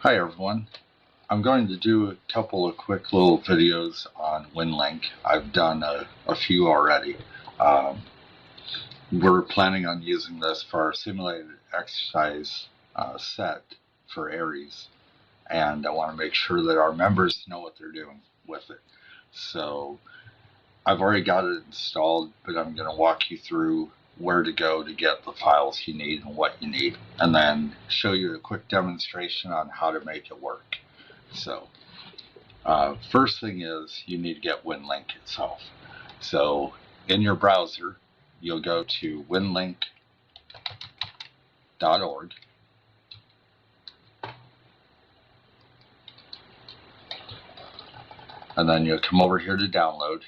Hi everyone. I'm going to do a couple of quick little videos on WInlink. I've done a few already. We're planning on using this for our simulated exercise set for Aries, and I want to make sure that our members know what they're doing with it. So I've already got it installed, but I'm going to walk you through where to go to get the files you need and what you need, and then show you a quick demonstration on how to make it work. So first thing is you need to get WInlink itself. So in your browser, you'll go to winlink.org, and then you'll come over here to download,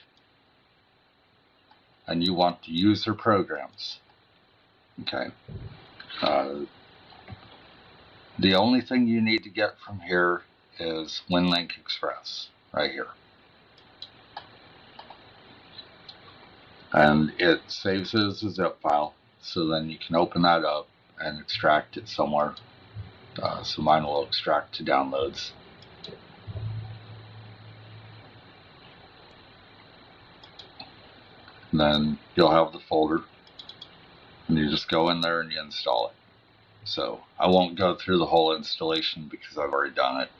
and you want the user programs. Okay. The only thing you need to get from here is WInlink Express right here. And it saves it as a zip file, so then you can open that up and extract it somewhere. So mine will extract to downloads. And then you'll have the folder, and you just go in there and you install it. So I won't go through the whole installation because I've already done it,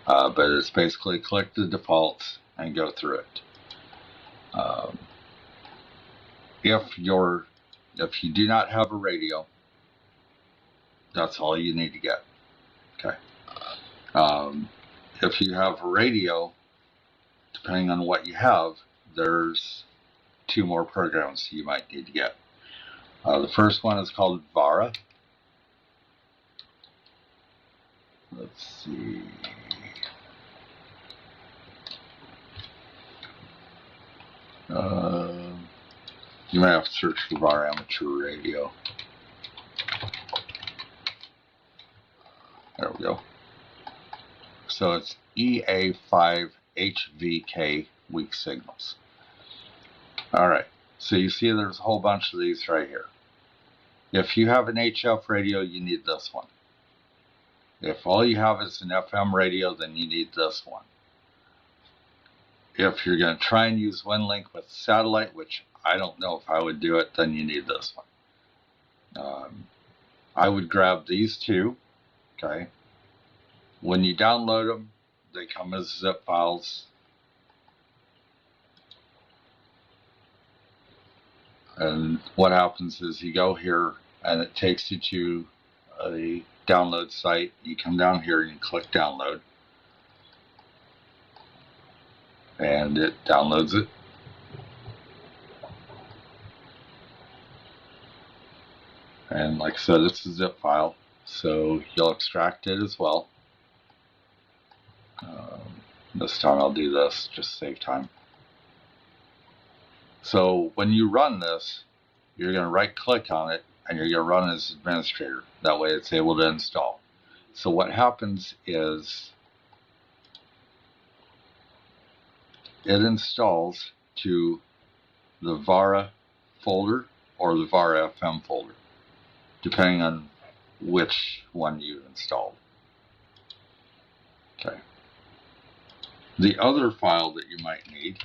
but it's basically click the defaults and go through it. If you do not have a radio, that's all you need to get. Okay. If you have a radio, depending on what you have, there's two more programs you might need to get. The first one is called VARA. Let's see. You might have to search for VARA amateur radio. There we go. So it's EA5HVK weak signals. Alright, so you see there's a whole bunch of these right here. If you have an HF radio, you need this one. If all you have is an FM radio, then you need this one. If you're going to try and use WInlink with satellite, which I don't know if I would do it, then you need this one. I would grab these two. Okay. When you download them, they come as zip files. And what happens is you go here and it takes you to a download site. You come down here and you click download, and it downloads it. And like I said, it's a zip file, so you'll extract it as well. This time I'll do this, just to save time. So when you run this, you're going to right click on it and you're going to run as administrator. That way it's able to install. So what happens is it installs to the VARA folder or the VARA FM folder, depending on which one you installed. Okay. The other file that you might need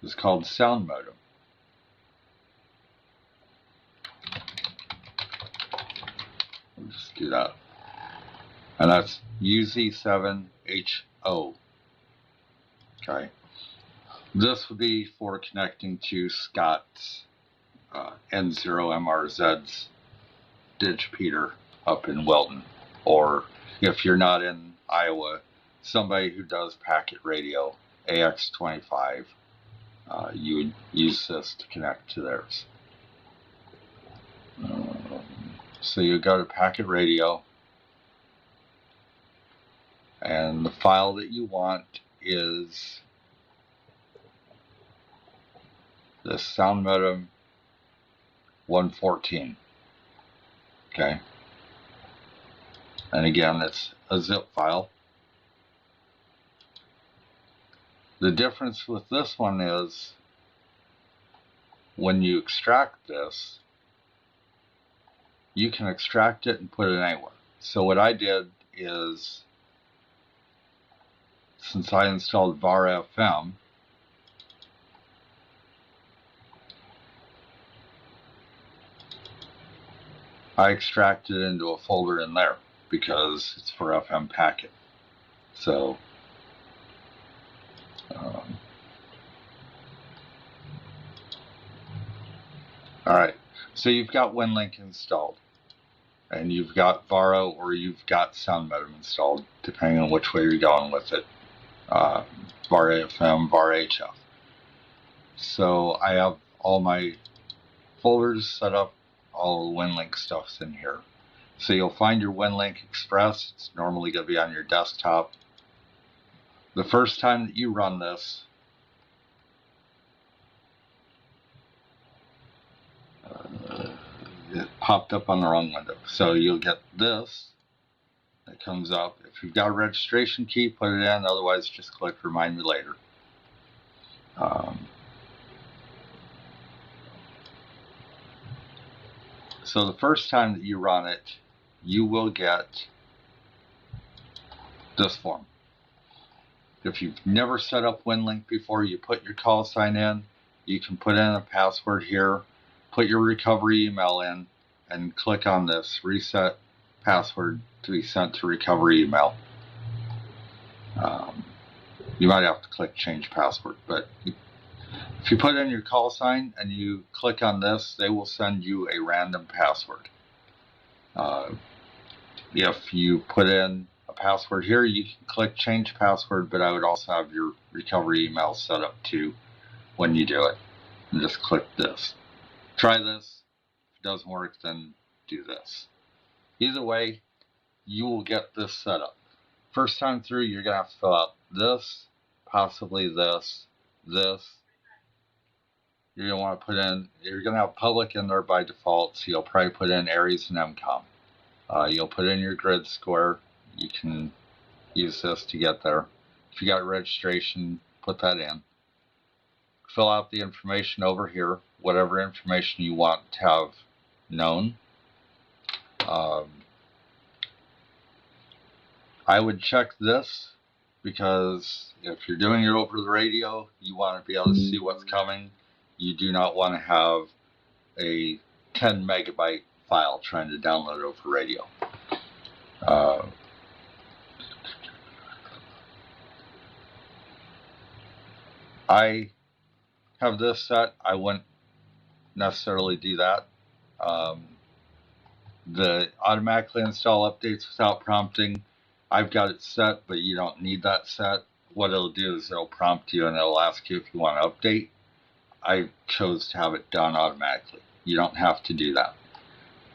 is called sound modem. We'll just do that. And that's UZ7HO. Okay. This would be for connecting to Scott's N0MRZ's digipeater up in Welton. Or if you're not in Iowa, somebody who does packet radio, AX25, you would use this to connect to theirs. So you go to packet radio, and the file that you want is the sound modem 114. Okay. And again, it's a zip file. The difference with this one is when you extract this, you can extract it and put it anywhere. So what I did is, since I installed VARA FM, I extracted it into a folder in there because it's for FM packet. So alright, so you've got WInlink installed, and you've got VARA or you've got SoundMedem installed, depending on which way you're going with it. VARA FM, VARA HF. So I have all my folders set up, all the WInlink stuff's in here. So you'll find your WInlink Express. It's normally going to be on your desktop. The first time that you run this, it popped up on the wrong window. So you'll get this that comes up. If you've got a registration key, put it in. Otherwise, just click Remind Me Later. So the first time that you run it, you will get this form. If you've never set up WInlink before, you put your call sign in. You can put in a password here, put your recovery email in, and click on this Reset Password to be sent to recovery email. You might have to click Change Password, but if you put in your call sign and you click on this, they will send you a random password. If you put in a password here, you can click Change Password, but I would also have your recovery email set up too when you do it. And just click this. Try this. If it doesn't work, then do this. Either way, you will get this set up. First time through, you're going to have to fill out this, possibly this, this. You're going to want to put in, you're going to have public in there by default, so you'll probably put in Aries and MCOM. You'll put in your grid square. You can use this to get there. If you got registration, put that in. Fill out the information over here, whatever information you want to have known. I would check this because if you're doing it over the radio, you want to be able to see what's coming. You do not want to have a 10 megabyte file trying to download over radio. I have this set. I wouldn't necessarily do that. The automatically install updates without prompting, I've got it set, but you don't need that set. What it'll do is it'll prompt you and it'll ask you if you want to update. I chose to have it done automatically. You don't have to do that.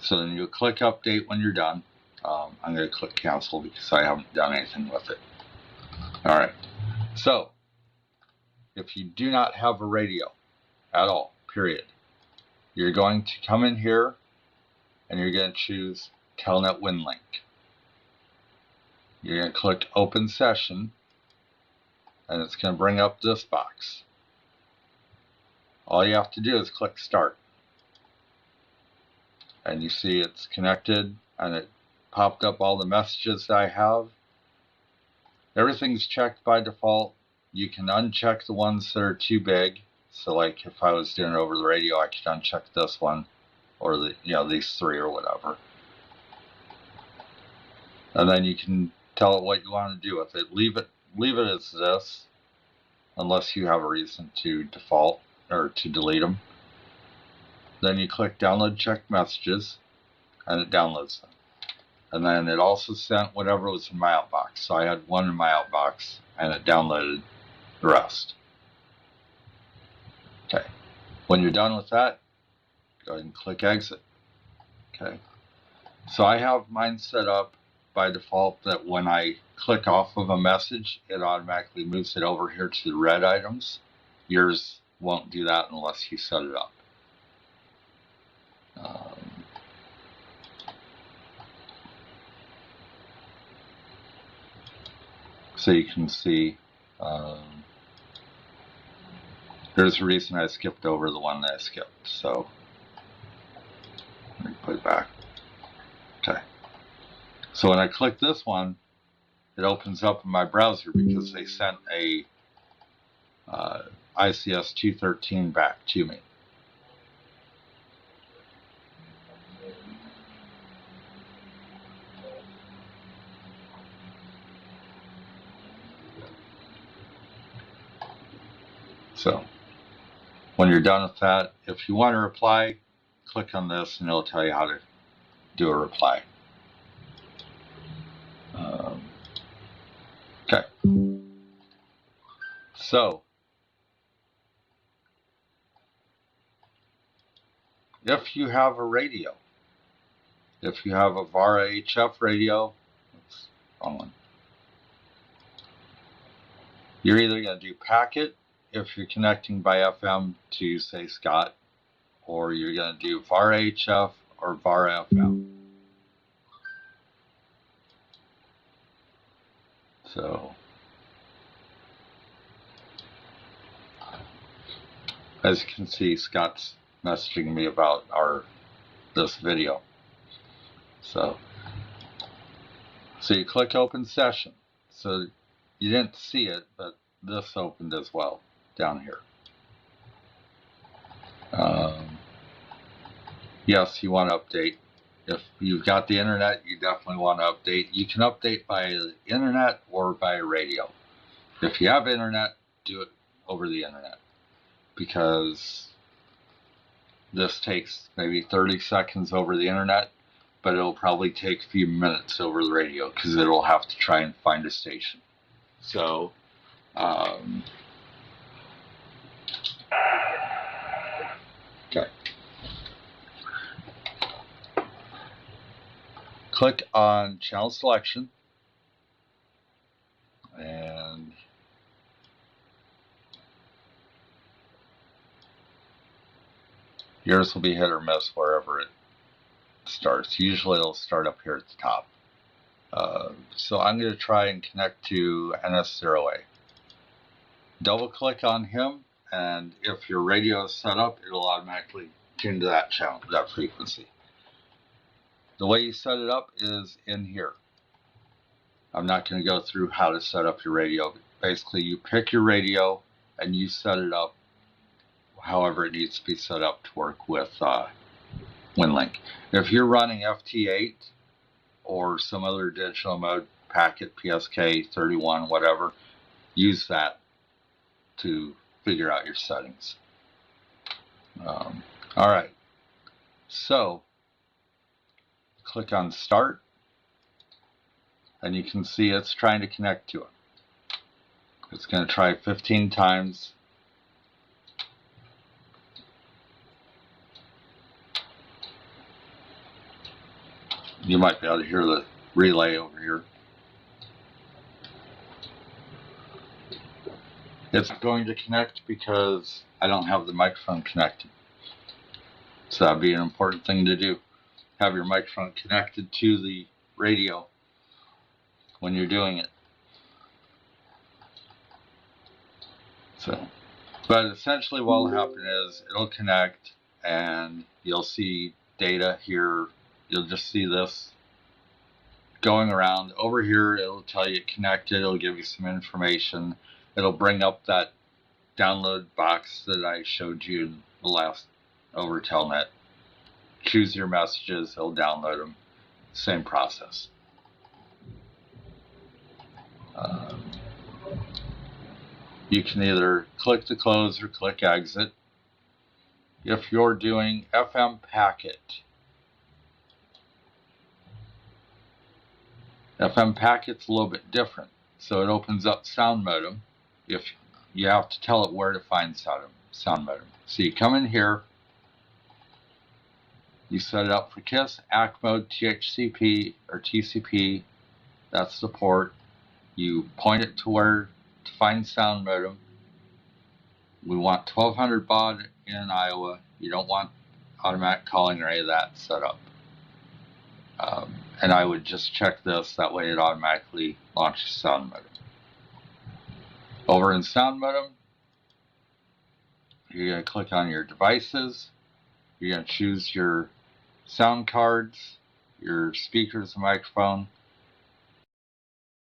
So then you'll click update when you're done. I'm going to click cancel because I haven't done anything with it. All right. So if you do not have a radio at all, period, you're going to come in here and you're going to choose Telnet WInlink. You're going to click Open Session, and it's going to bring up this box. All you have to do is click Start. And you see it's connected, and it popped up all the messages that I have. Everything's checked by default. You can uncheck the ones that are too big. So like if I was doing it over the radio, I could uncheck this one, or these three or whatever. And then you can tell it what you want to do with it. Leave it as this, unless you have a reason to default or to delete them. Then you click Download Checked Messages, and it downloads them. And then it also sent whatever was in my outbox. So I had one in my outbox, and it downloaded the rest. Okay. When you're done with that, go ahead and click Exit. Okay. So I have mine set up by default that when I click off of a message, it automatically moves it over here to the red items. Yours won't do that unless you set it up. So you can see there's a reason I skipped over the one that I skipped. So let me put it back. Okay. So So when I click this one, it opens up in my browser because they sent a ICS 213 back to me. So when you're done with that, if you want to reply, click on this and it'll tell you how to do a reply. Okay. So if you have a radio, if you have a VARA HF radio, oops, wrong one. You're either going to do packet if you're connecting by FM to, say, Scott, or you're going to do VARA HF or VARA FM. So, as you can see, Scott's messaging me about this video. So you click open session. So you didn't see it, but this opened as well down here. Yes, you want to update. If you've got the internet, you definitely want to update. You can update by the internet or by radio. If you have internet, do it over the internet, because this takes maybe 30 seconds over the internet, but it'll probably take a few minutes over the radio because it'll have to try and find a station. So, okay. Click on channel selection, and yours will be hit or miss wherever it starts. Usually it'll start up here at the top. So I'm going to try and connect to NS0A. Double click on him, and if your radio is set up, it'll automatically tune to that channel, that frequency. The way you set it up is in here. I'm not going to go through how to set up your radio. Basically, you pick your radio and you set it up however it needs to be set up to work with WInlink. If you're running FT8 or some other digital mode, packet, PSK, 31, whatever, use that to figure out your settings. All right, so click on Start, and you can see it's trying to connect to it. It's going to try 15 times. You might be able to hear the relay over here. It's going to connect because I don't have the microphone connected. So that'd be an important thing to do. Have your microphone connected to the radio when you're doing it. So, but essentially what will happen is it'll connect and you'll see data here. You'll just see this going around. Over here, it'll tell you it connected. It'll give you some information. It'll bring up that download box that I showed you in the last over telnet. Choose your messages. It'll download them. Same process. You can either click to close or click exit. If you're doing FM packet, FM packet's a little bit different. So it opens up sound modem. If you have to tell it where to find sound modem. So you come in here, you set it up for KISS, ACK mode, THCP or TCP. That's the port. You point it to where to find sound modem. We want 1200 baud in Iowa. You don't want automatic calling or any of that set up. And I would just check this, that way it automatically launches sound modem. Over in sound modem, you're going to click on your devices. You're going to choose your sound cards, your speakers and microphone.